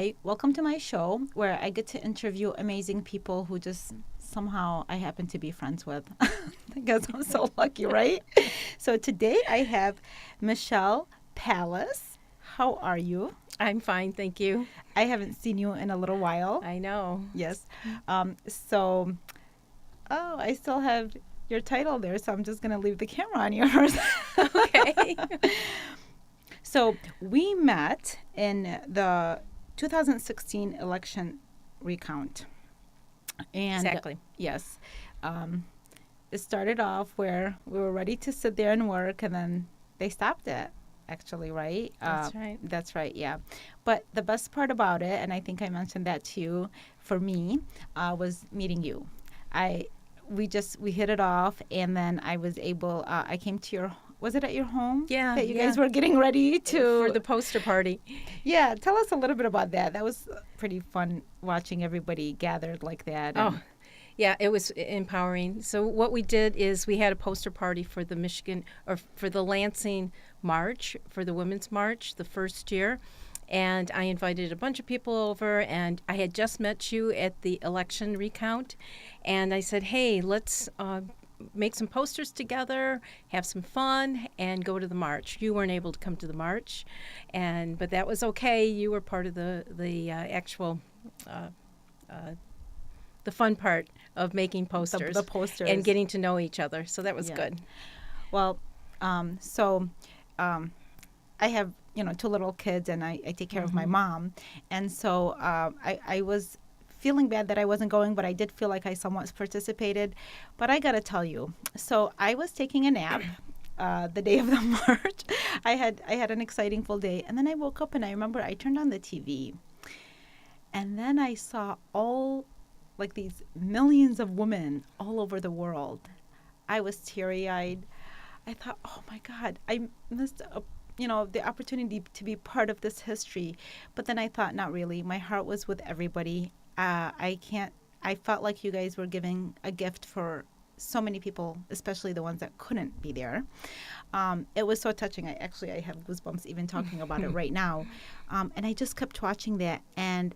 Hi, welcome to my show where I get to interview amazing people who just somehow I happen to be friends with. I guess I'm so lucky, right? So today I have Michelle Pallas. How are you? I'm fine, thank you. I haven't seen you in a little while. I know. Yes. So, I still have your title there, so I'm just going to leave the camera on you first. Okay. So we met in the 2016 election recount. And Exactly. yes, it started off where we were ready to sit there and work, and then they stopped it, actually, right? That's right. That's right, yeah. But the best part about it, and I think I mentioned that too, for me, was meeting you. We hit it off, and then I was able, I came to your, was it at your home? Yeah, That you yeah. guys were getting ready to. For the poster party. Yeah, tell us a little bit about that. That was pretty fun watching everybody gathered like that. Oh, yeah, it was empowering. So what we did is we had a poster party for the for the Lansing March, for the Women's March, the first year. And I invited a bunch of people over, and I had just met you at the election recount. And I said, hey, let's make some posters together, have some fun, and go to the march. You weren't able to come to the march, but that was okay. You were part of the actual the fun part of making posters, the posters. and getting to know each other. So that was Yeah. good. Well, I have, two little kids, and I take care of my mom. And so I was feeling bad that I wasn't going, but I did feel like I somewhat participated. But I got to tell you, so I was taking a nap the day of the march. I had an exciting full day. And then I woke up, and I remember I turned on the TV. And then I saw these millions of women all over the world. I was teary-eyed. I thought, oh my God, I missed the opportunity to be part of this history. But then I thought, not really. My heart was with everybody. I felt like you guys were giving a gift for so many people, especially the ones that couldn't be there. It was so touching. I have goosebumps even talking about it right now. And I just kept watching that, and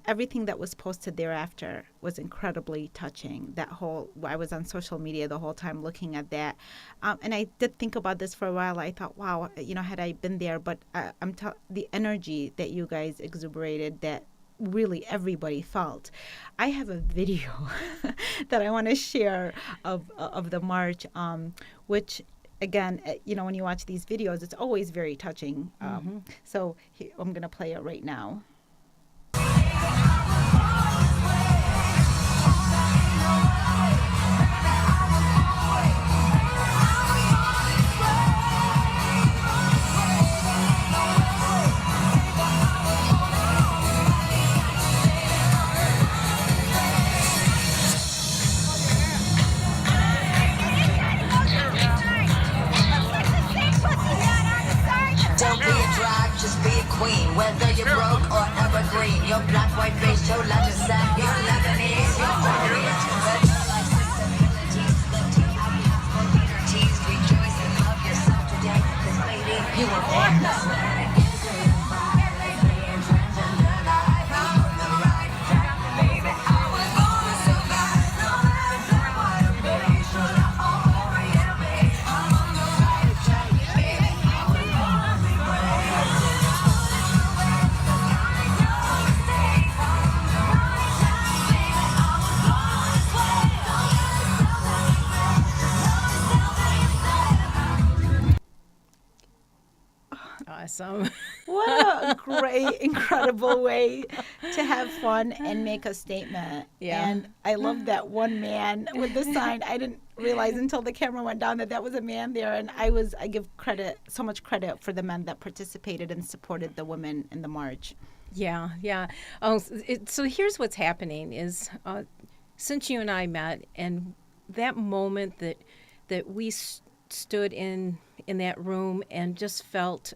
everything that was posted thereafter was incredibly touching. I was on social media the whole time looking at that. And I did think about this for a while. I thought, wow, had I been there, but the energy that you guys exuberated, that really everybody felt. I have a video that I want to share of the march, which, again, when you watch these videos, it's always very touching. So I'm going to play it right now. Don't be a drag, just be a queen. Whether you're broke or evergreen, your black, white face, your Latin, your Lebanese, your Orient. Rejoice and love yourself today, 'cause lady, you were born this way. Awesome. What a great, incredible way to have fun and make a statement. Yeah. And I love that one man with the sign. I didn't realize until the camera went down that was a man there. And I give so much credit for the men that participated and supported the women in the march. Yeah, yeah. Oh, so here's what's happening is since you and I met, and that moment that we stood in that room and just felt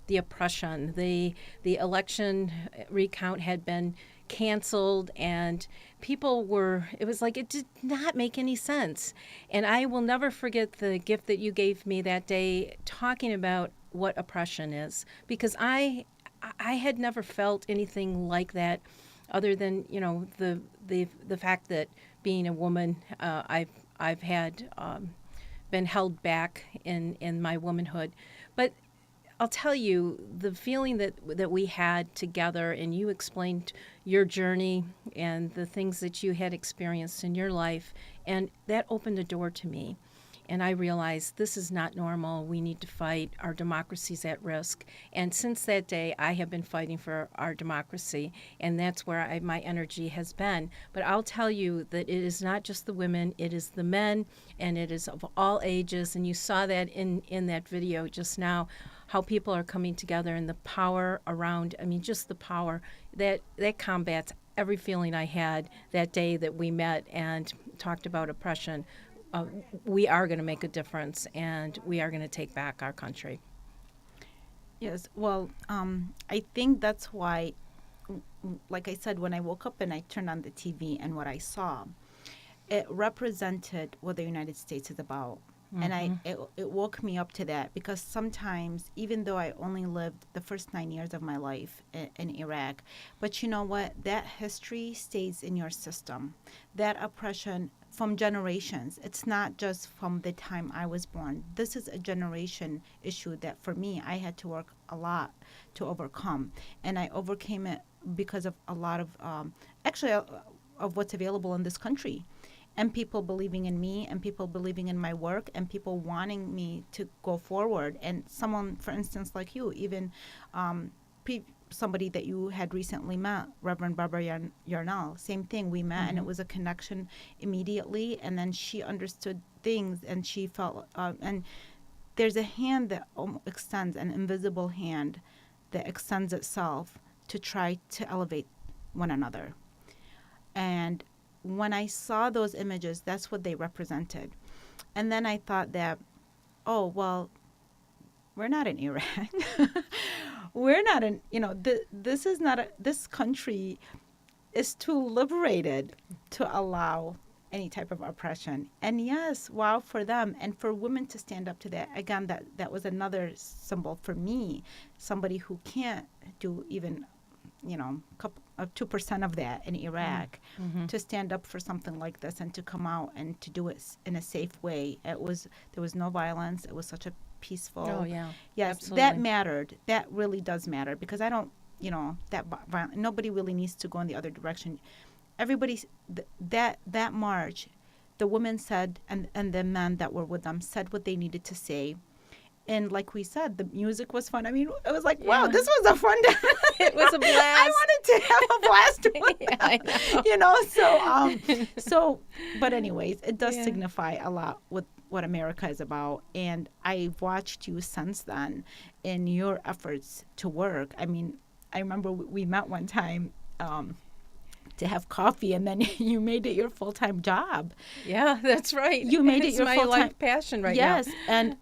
the oppression, the election recount had been canceled, and it was like it did not make any sense. And I will never forget the gift that you gave me that day, talking about what oppression is, because I I had never felt anything like that, other than the fact that being a woman, I've had been held back in my womanhood, but I'll tell you, the feeling that we had together, and you explained your journey and the things that you had experienced in your life, and that opened a door to me. And I realized this is not normal. We need to fight. Our democracy's at risk. And since that day, I have been fighting for our democracy, and that's where my energy has been. But I'll tell you that it is not just the women, it is the men, and it is of all ages. And you saw that in that video just now, how people are coming together and the power around, just the power that combats every feeling I had that day that we met and talked about oppression. We are going to make a difference, and we are going to take back our country. Yes, well, I think that's why, like I said, when I woke up and I turned on the TV and what I saw, it represented what the United States is about. Mm-hmm. And it woke me up to that, because sometimes, even though I only lived the first 9 years of my life in Iraq, but you know what? That history stays in your system. That oppression from generations. It's not just from the time I was born. This is a generation issue that, for me, I had to work a lot to overcome. And I overcame it because of a lot of, of what's available in this country. And people believing in me, and people believing in my work, and people wanting me to go forward. And someone, for instance, like you, even somebody that you had recently met, Reverend Barbara Yarnell, same thing. We met, and it was a connection immediately. And then she understood things, and she felt, and there's a hand that extends, an invisible hand that extends itself to try to elevate one another. And when I saw those images, that's what they represented. And then I thought that, oh, well, we're not in Iraq. We're not in, this is not, this country is too liberated to allow any type of oppression. And yes, wow, for them. And for women to stand up to that, again, that was another symbol for me, somebody who can't do even, 2% of that in Iraq, to stand up for something like this and to come out and to do it in a safe way. There was no violence. It was such a peaceful. Oh yeah. Yes, absolutely. That mattered. That really does matter, because I don't, nobody really needs to go in the other direction. Everybody, that march, the women said, and the men that were with them said what they needed to say. And like we said, the music was fun. I mean, it was like, wow, this was a fun day. It was a blast. I wanted to have a blast with yeah, I know. So, but anyways, it does Yeah. signify a lot with what America is about. And I've watched you since then in your efforts to work. I mean, I remember we met one time to have coffee, and then you made it your full-time job. Yeah, that's right. You made it It's your my full-time life passion right now. Yes, and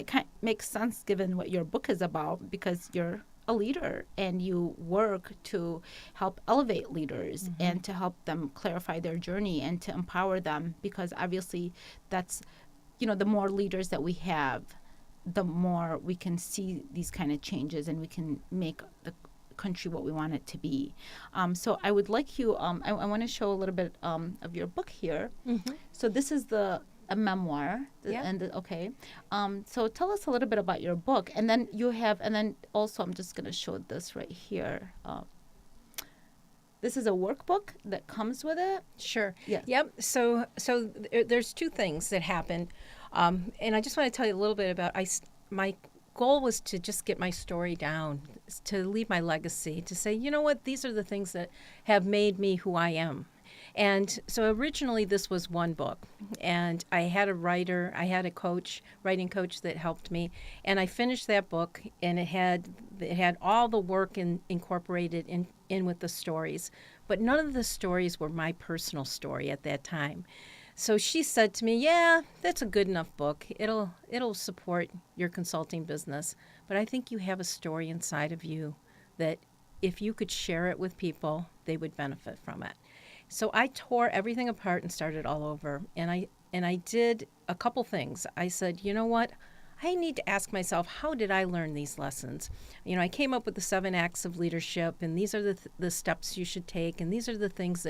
it kind of makes sense given what your book is about, because you're a leader and you work to help elevate leaders and to help them clarify their journey and to empower them, because obviously that's, the more leaders that we have, the more we can see these kind of changes and we can make the country what we want it to be. So I would like you, I want to show a little bit of your book here. So this is a memoir. Okay. So tell us a little bit about your book, and then also I'm just going to show this right here. This is a workbook that comes with it. Sure. Yes. Yep. So there's two things that happened, and I just want to tell you a little bit about. My goal was to just get my story down, to leave my legacy, to say, you know what, these are the things that have made me who I am. And so originally this was one book, and I had a writing coach that helped me, and I finished that book, and it had all the work incorporated in with the stories, but none of the stories were my personal story at that time. So she said to me, yeah, that's a good enough book. It'll support your consulting business, but I think you have a story inside of you that if you could share it with people, they would benefit from it. So I tore everything apart and started all over. And I did a couple things. I said, you know what? I need to ask myself, how did I learn these lessons? I came up with the 7 acts of leadership, and these are the steps you should take, and these are the things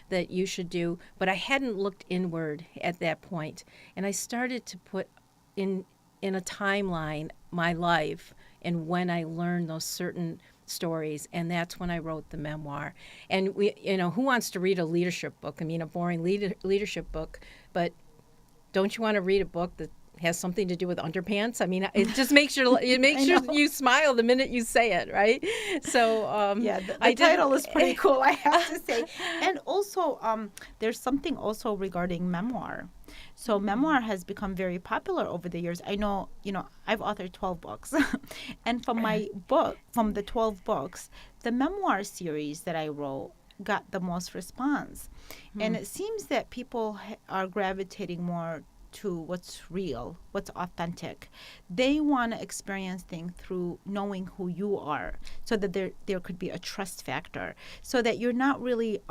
that you should do. But I hadn't looked inward at that point, and I started to put in a timeline my life and when I learned those certain stories, and that's when I wrote the memoir. And who wants to read a leadership book? I mean, a boring leadership book, but don't you want to read a book that has something to do with underpants? I mean, it just makes you smile the minute you say it, right? So the title is pretty cool, I have to say. And also, there's something also regarding memoir. So memoir has become very popular over the years. I know, I've authored 12 books. And from the 12 books, the memoir series that I wrote got the most response. And it seems that people are gravitating more to what's real, what's authentic. They want to experience things through knowing who you are, so that there could be a trust factor, so that you're not really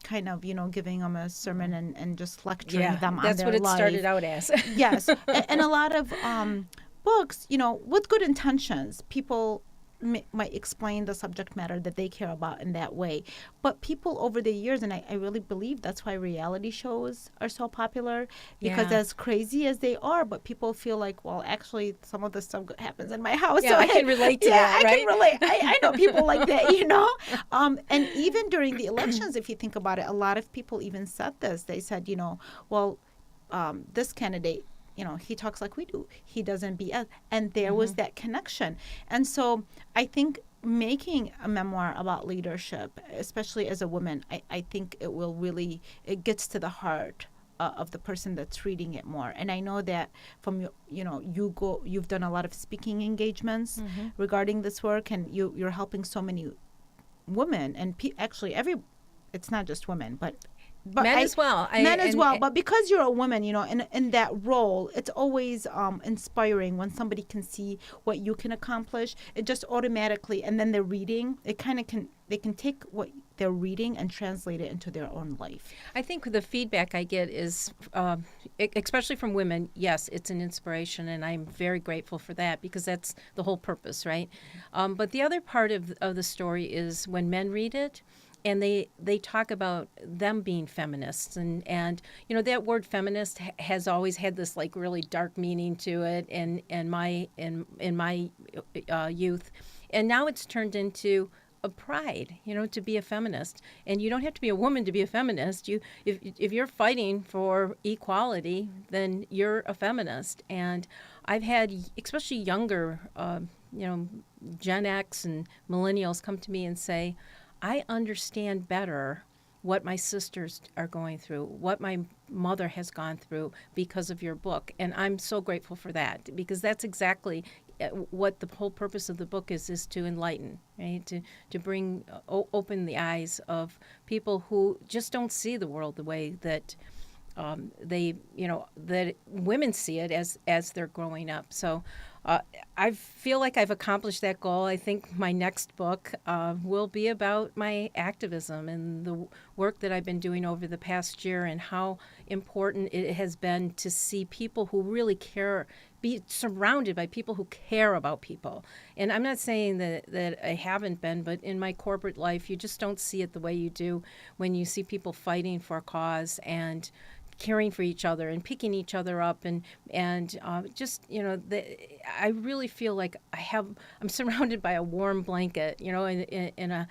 giving them a sermon and just lecturing them on their life. That's what it started out as. Yes. And a lot of books, with good intentions, people might explain the subject matter that they care about in that way. But people over the years, and I really believe that's why reality shows are so popular, because as crazy as they are, but people feel like, well, actually, some of the stuff happens in my house. Yeah, so I can relate to that, right? I can relate. I know people like that, And even during the elections, if you think about it, a lot of people even said this. They said, this candidate, he talks like we do. He doesn't BS. And there was that connection. And so I think making a memoir about leadership, especially as a woman, I think it gets to the heart of the person that's reading it more. And I know that from you've done a lot of speaking engagements regarding this work, and you're helping so many women, and it's not just women, but men as well. But because you're a woman, in that role, it's always inspiring when somebody can see what you can accomplish. It just automatically, and then they're reading, they can take what they're reading and translate it into their own life. I think the feedback I get is, especially from women, yes, it's an inspiration, and I'm very grateful for that, because that's the whole purpose, right? But the other part of the story is when men read it, and they talk about them being feminists, and that word feminist has always had this like really dark meaning to it in my youth, and now it's turned into a pride, to be a feminist. And you don't have to be a woman to be a feminist. If you're fighting for equality, then you're a feminist. And I've had, especially younger, Gen X and millennials come to me and say, I understand better what my sisters are going through, what my mother has gone through because of your book. And I'm so grateful for that, because that's exactly what the whole purpose of the book is to enlighten, right? To bring, open the eyes of people who just don't see the world the way that that women see it as they're growing up. So I feel like I've accomplished that goal. I think my next book will be about my activism and the work that I've been doing over the past year, and how important it has been to see people who really care, be surrounded by people who care about people. And I'm not saying that I haven't been, but in my corporate life, you just don't see it the way you do when you see people fighting for a cause and caring for each other and picking each other up, and just I really feel like I'm surrounded by a warm blanket, in a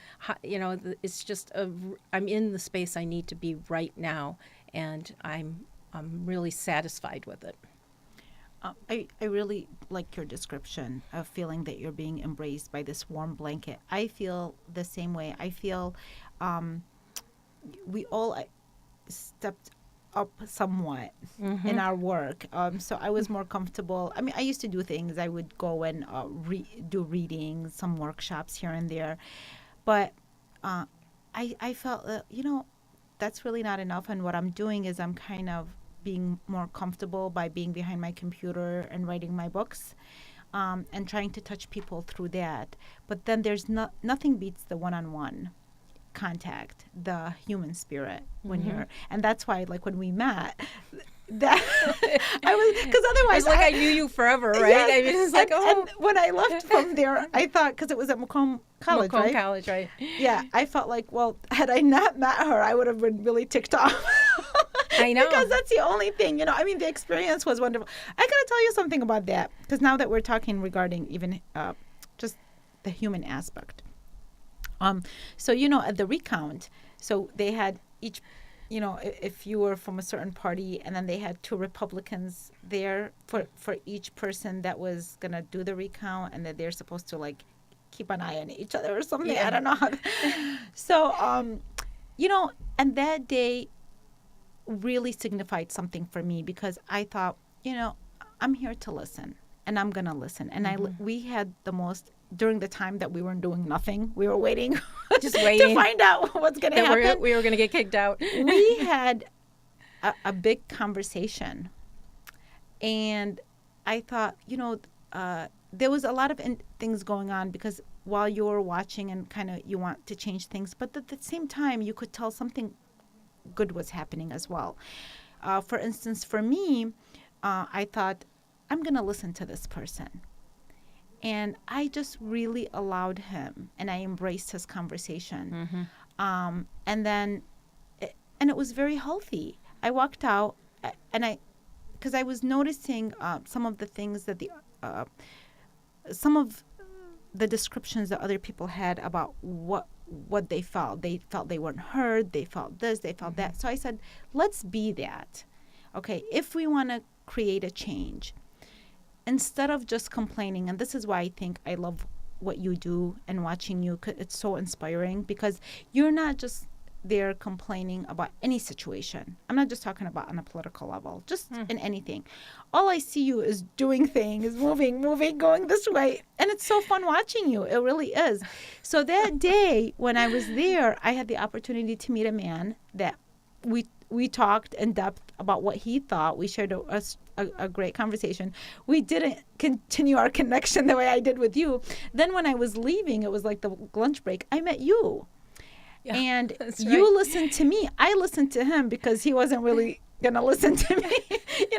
it's just I'm in the space I need to be right now, and I'm really satisfied with it. I really like your description of feeling that you're being embraced by this warm blanket. I feel the same way. I feel we all stepped up somewhat in our work. So I was more comfortable. I mean, I used to do things. I would go and do readings, some workshops here and there. But I felt that, that's really not enough. And what I'm doing is I'm kind of being more comfortable by being behind my computer and writing my books, and trying to touch people through that. But then there's nothing beats the one-on-one contact, the human spirit when you're, and that's why, like, when we met, that I was, because otherwise It's like I knew you forever, right? Yes. I mean, it's like, and when I left from there, I thought, because it was at Macomb College, Macomb right? College, right? Yeah, I felt like, well, had I not met her, I would have been really ticked off. I know. Because that's the only thing, I mean, the experience was wonderful. I got to tell you something about that, because now that we're talking regarding even just the human aspect. So, at the recount, so they had each, if you were from a certain party, and then they had 2 Republicans there for each person that was going to do the recount, and that they're supposed to, like, keep an eye on each other or something. Yeah. I don't know how. So, and that day really signified something for me, because I thought, I'm here to listen, and I'm going to listen. And we had the most, during the time that we weren't doing nothing, we were waiting, Just to waiting. find out what's going to happen. We were going to get kicked out. We had a big conversation, and I thought, there was a lot of things going on, because while you were watching and kind of you want to change things, but at the same time, you could tell something good was happening as well. For instance, for me, I thought, I'm going to listen to this person. And I just really allowed him, and I embraced his conversation. And then, and it was very healthy. I walked out, and because I was noticing some of the things that some of the descriptions that other people had about what they felt. They felt they weren't heard. They felt this. They felt that. So I said, let's be that. Okay, if we want to create a change, instead of just complaining, and this is why I think I love what you do and watching you, 'cause it's so inspiring, because you're not just there complaining about any situation. I'm not just talking about on a political level, just in anything. All I see you is doing things, moving, going this way. And it's so fun watching you. It really is. So that day when I was there, I had the opportunity to meet a man that we talked in depth about what he thought. We shared a great conversation. We didn't continue our connection the way I did with you. Then when I was leaving, it was like the lunch break, I met you. Yeah, and that's you right. listened to me. I listened to him because he wasn't really going to listen to me.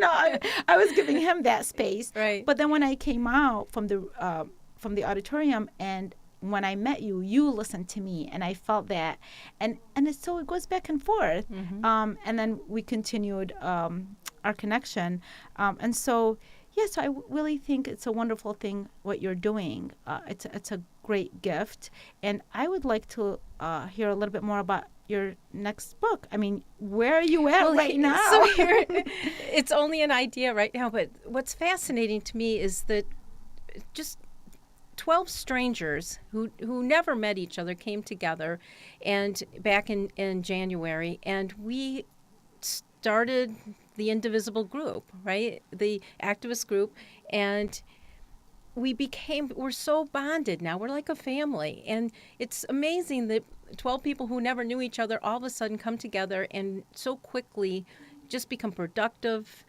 I was giving him that space. Right. But then when I came out from the auditorium, and when I met you, you listened to me, and I felt that. And so it goes back and forth. And then we continued our connection. And so, so I really think it's a wonderful thing what you're doing. It's a great gift. And I would like to hear a little bit more about your next book. I mean, where are you at right now? So here, it's only an idea right now, but what's fascinating to me is that just 12 strangers who never met each other came together, and back in January, and we started the Indivisible group, right? The activist group, and we're so bonded now. We're like a family, and it's amazing that 12 people who never knew each other all of a sudden come together and so quickly just become productive,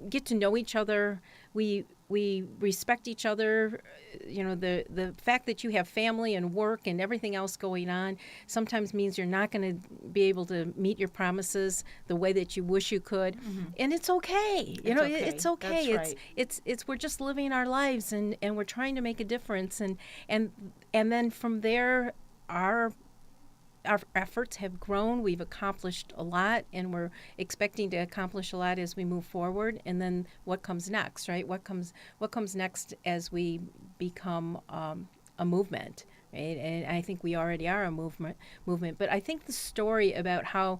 get to know each other. We respect each other. The fact that you have family and work and everything else going on sometimes means you're not going to be able to meet your promises the way that you wish you could, and it's okay. It's okay. That's right. It's we're just living our lives, and we're trying to make a difference, and then from there our efforts have grown. We've accomplished a lot, and we're expecting to accomplish a lot as we move forward. And then what comes next, right? What comes next as we become a movement, right? And I think we already are a movement. But I think the story about how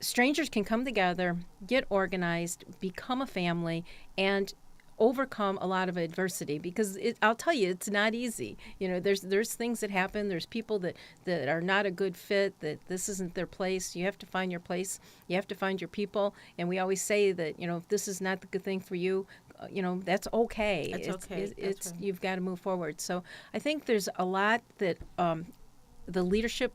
strangers can come together, get organized, become a family, and overcome a lot of adversity, because I'll tell you, it's not easy. There's things that happen. There's people that are not a good fit, that this isn't their place. You have to find your place. You have to find your people. And we always say that, if this is not the good thing for you, that's okay. That's okay. That's right. You've got to move forward. So I think there's a lot that the leadership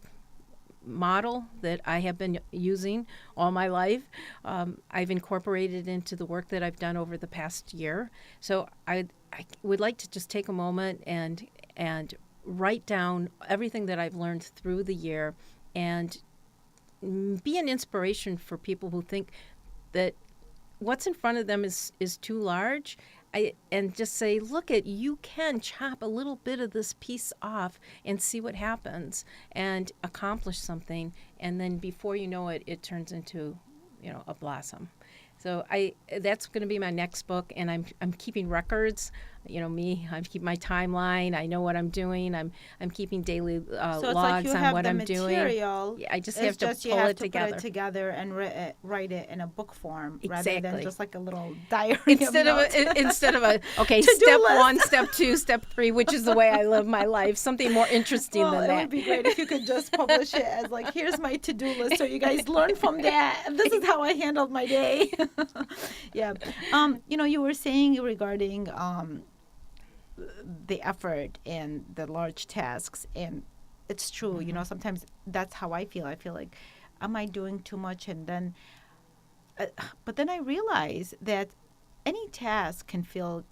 model that I have been using all my life, I've incorporated into the work that I've done over the past year. So I would like to just take a moment and write down everything that I've learned through the year, and be an inspiration for people who think that what's in front of them is too large. And just say, look, you can chop a little bit of this piece off and see what happens and accomplish something. And then before you know it, it turns into, a blossom. So that's going to be my next book, and I'm keeping records. I'm keeping my timeline. I know what I'm doing. I'm keeping daily So it's logs like you on have what the I'm material. doing. Yeah, I just It's have to just you pull have it to together. put it together and write it in a book form rather than Exactly. just like a little diary. Instead of a okay, To-do step list. 1, step 2, step 3, which is the way I live my life. Something more interesting Well, than it that. would be great if you could just publish it as like, here's my to-do list, so you guys learn from that. This is how I handled my day. Yeah. You were saying regarding the effort and the large tasks, and it's true. Sometimes that's how I feel. I feel like, am I doing too much? And then, but then I realize that any task can feel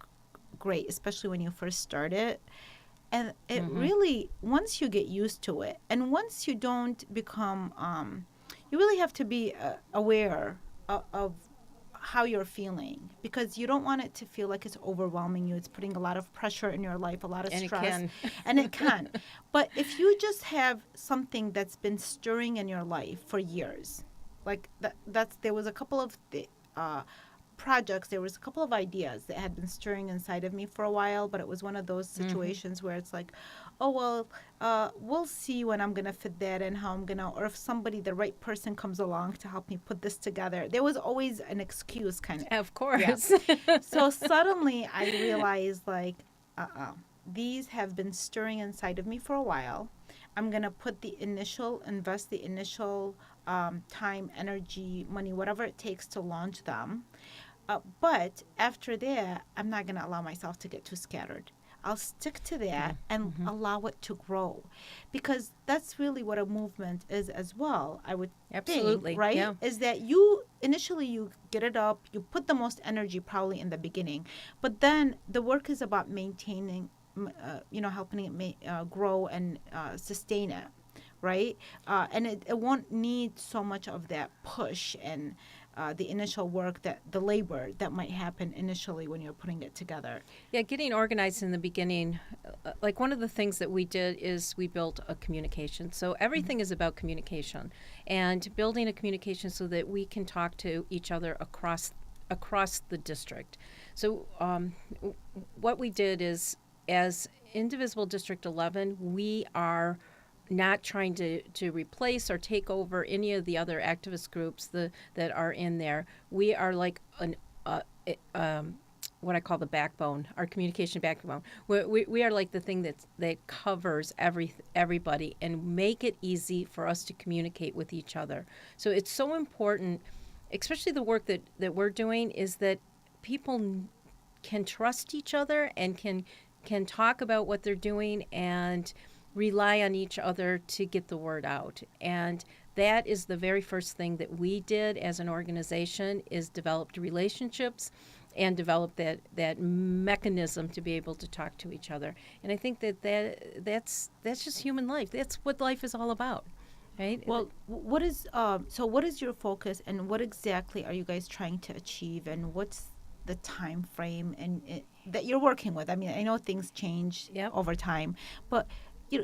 great, especially when you first start it. And it really, once you get used to it, and once you don't become, you really have to be aware of how you're feeling, because you don't want it to feel like it's overwhelming you. It's putting a lot of pressure in your life, a lot of stress. And it can. And it can. But if you just have something that's been stirring in your life for years, like there was a couple of projects, there was a couple of ideas that had been stirring inside of me for a while, but it was one of those situations where it's like, oh, well, we'll see when I'm going to fit that in, how I'm going to, or if the right person comes along to help me put this together. There was always an excuse kind of. Of course. Yeah. So suddenly I realized, like, these have been stirring inside of me for a while. I'm going to invest the initial time, energy, money, whatever it takes to launch them. But after that, I'm not going to allow myself to get too scattered. I'll stick to that and allow it to grow, because that's really what a movement is as well. I would Absolutely, think, right? yeah. Is that you get it up, you put the most energy probably in the beginning, but then the work is about maintaining, helping it grow and sustain it, right? And it won't need so much of that push and the initial work, the labor that might happen initially when you're putting it together. Yeah, getting organized in the beginning, like one of the things that we did is we built a communication. So everything is about communication, and building a communication so that we can talk to each other across the district. So what we did is, as Indivisible District 11, we are not trying to replace or take over any of the other activist groups that are in there. We are like what I call the backbone, our communication backbone. We are like the thing that covers everybody and make it easy for us to communicate with each other. So it's so important, especially the work that we're doing, is that people can trust each other and can talk about what they're doing and rely on each other to get the word out. And that is the very first thing that we did as an organization, is developed relationships and develop that mechanism to be able to talk to each other. And I think that's just human life. That's what life is all about, right? Well, what is your focus, and what exactly are you guys trying to achieve, and what's the time frame that you're working with? I mean, I know things change over time, but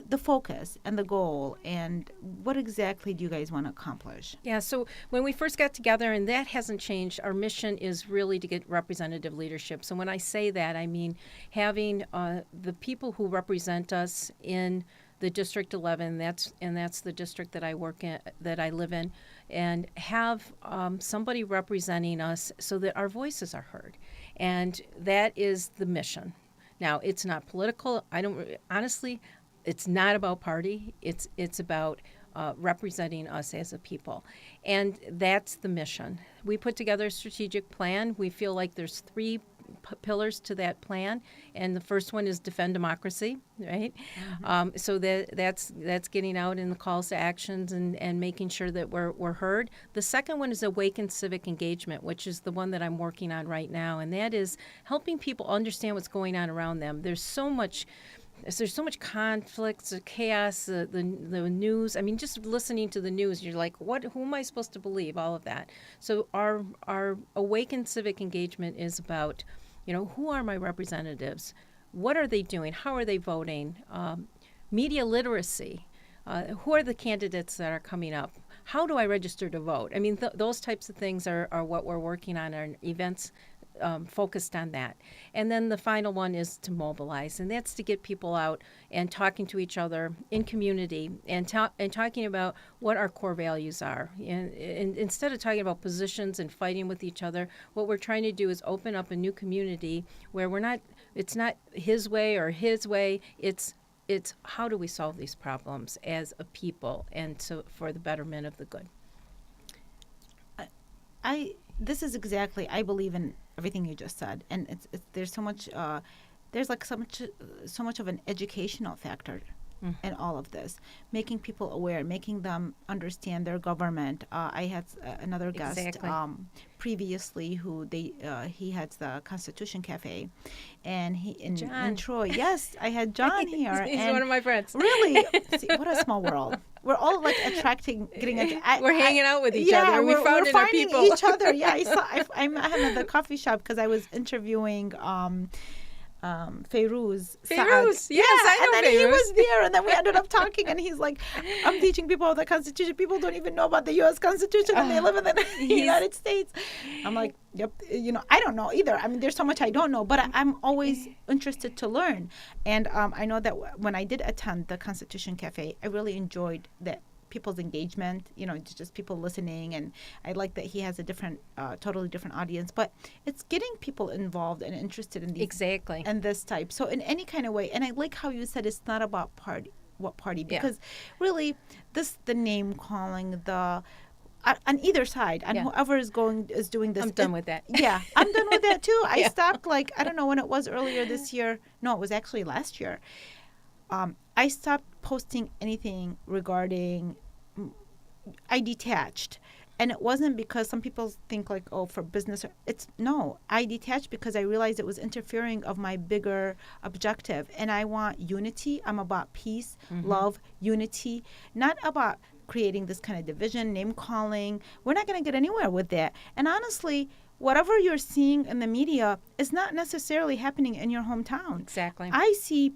the focus and the goal, and what exactly do you guys want to accomplish? Yeah, so when we first got together, and that hasn't changed, our mission is really to get representative leadership. So when I say that, I mean having the people who represent us in the District 11, that's the district that I work in, that I live in, and have somebody representing us so that our voices are heard. And that is the mission. Now, it's not political. Honestly, it's not about party. It's about representing us as a people. And that's the mission. We put together a strategic plan. We feel like there's three pillars to that plan, and the first one is defend democracy, right? So that's getting out in the calls to actions and making sure that we're heard. The second one is awaken civic engagement, which is the one that I'm working on right now, and that is helping people understand what's going on around them. There's so much there's so much conflicts, chaos, the news. I mean, just listening to the news, you're like, who am I supposed to believe? All of that. So our awakened civic engagement is about, who are my representatives? What are they doing? How are they voting? Media literacy. Who are the candidates that are coming up? How do I register to vote? I mean, those types of things are what we're working on, our events focused on that. And then the final one is to mobilize, and that's to get people out and talking to each other in community and talking about what our core values are. And instead of talking about positions and fighting with each other, what we're trying to do is open up a new community where it's not his way or his way, it's how do we solve these problems as a people, and so for the betterment of the good. This is exactly, I believe in everything you just said, and it's there's so much so much of an educational factor in all of this, making people aware, making them understand their government. I had another guest Exactly. Previously who he had the Constitution Cafe, and he in John. Troy. Yes, I had John here. He's and one of my friends. Really, see, what a small world. We're all like We're hanging out with each other. We're found in our finding people. each other. Yeah, I met him at the coffee shop because I was interviewing Feiruz. Feiruz, yes, I know and then he Feiruz. was there, and then we ended up talking, and he's like, I'm teaching people the Constitution. People don't even know about the U.S. Constitution, and they live in the United States. I'm like, yep, I don't know either. I mean, there's so much I don't know, but I'm always interested to learn. And I know that when I did attend the Constitution Cafe, I really enjoyed that people's engagement, just people listening, and I like that he has a different, totally different audience, but it's getting people involved and interested in these Exactly. and this type. So in any kind of way, and I like how you said it's not about what party, because really the name calling, the on either side, and whoever is doing this. I'm done with that. Yeah, I'm done with that too. I stopped, I don't know when it was, earlier this year. No, it was actually last year. I stopped posting anything regarding, I detached. And it wasn't because some people think for business. I detached because I realized it was interfering of my bigger objective. And I want unity. I'm about peace, love, unity, not about creating this kind of division, name calling. We're not going to get anywhere with that. And honestly, whatever you're seeing in the media is not necessarily happening in your hometown. Exactly. I see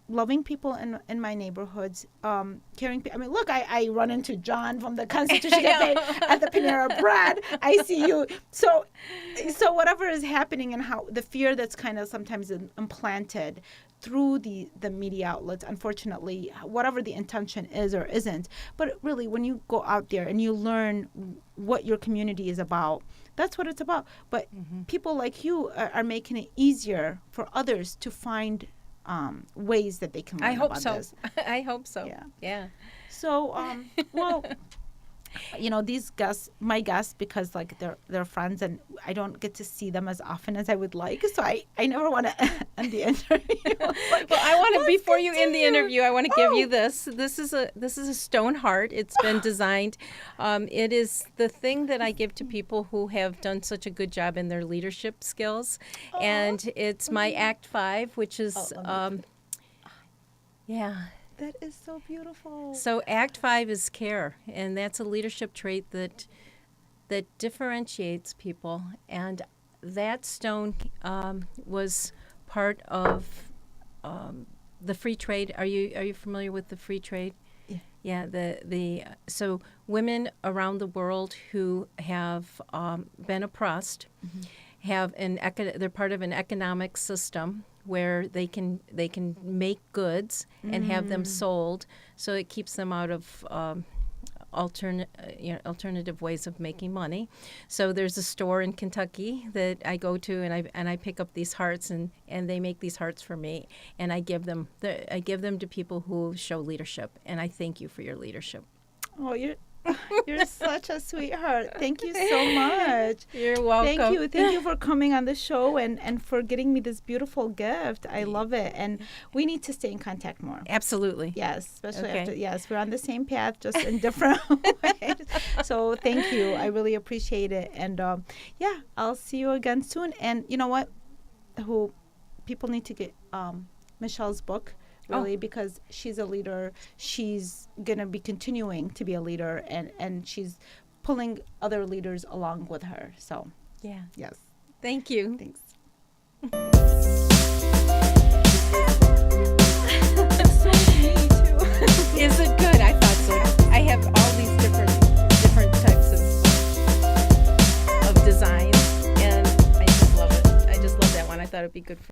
loving people in my neighborhoods, caring people. I mean, look, I run into John from the Constitution Cafe at the Panera Bread. I see you. So whatever is happening, and how the fear that's kind of sometimes implanted through the media outlets, unfortunately, whatever the intention is or isn't. But really, when you go out there and you learn what your community is about, that's what it's about. But people like you are making it easier for others to find ways that they can learn about this. I hope so. Yeah. So, well, these guests, my guests, because they're friends, and I don't get to see them as often as I would like. So I never want to end the interview. Well, I want to, before you end the interview, I want to give you this. This is a stone heart. It's been designed. It is the thing that I give to people who have done such a good job in their leadership skills, and it's my Act 5, which is That is so beautiful. So Act 5 is care, and that's a leadership trait that differentiates people. And that stone was part of the free trade. Are you familiar with the free trade? Yeah. So women around the world who have been oppressed they're part of an economic system where they can make goods and have them sold, so it keeps them out of alternative ways of making money. So there's a store in Kentucky that I go to, and I pick up these hearts, and they make these hearts for me, and I give them to people who show leadership, and I thank you for your leadership. Oh, you're such a sweetheart. Thank you so much. You're welcome. Thank you for coming on the show and for getting me this beautiful gift. I love it. And we need to stay in contact more. Absolutely. Yes, especially after, we're on the same path, just in different ways. So thank you. I really appreciate it. And I'll see you again soon. And you know what? People need to get Michelle's book. really, because she's a leader. She's going to be continuing to be a leader, and she's pulling other leaders along with her. So, Yeah. yes. Thank you. Thanks. Is it good? I thought so. I have all these different types of designs, and I just love it. I just love that one. I thought it'd be good for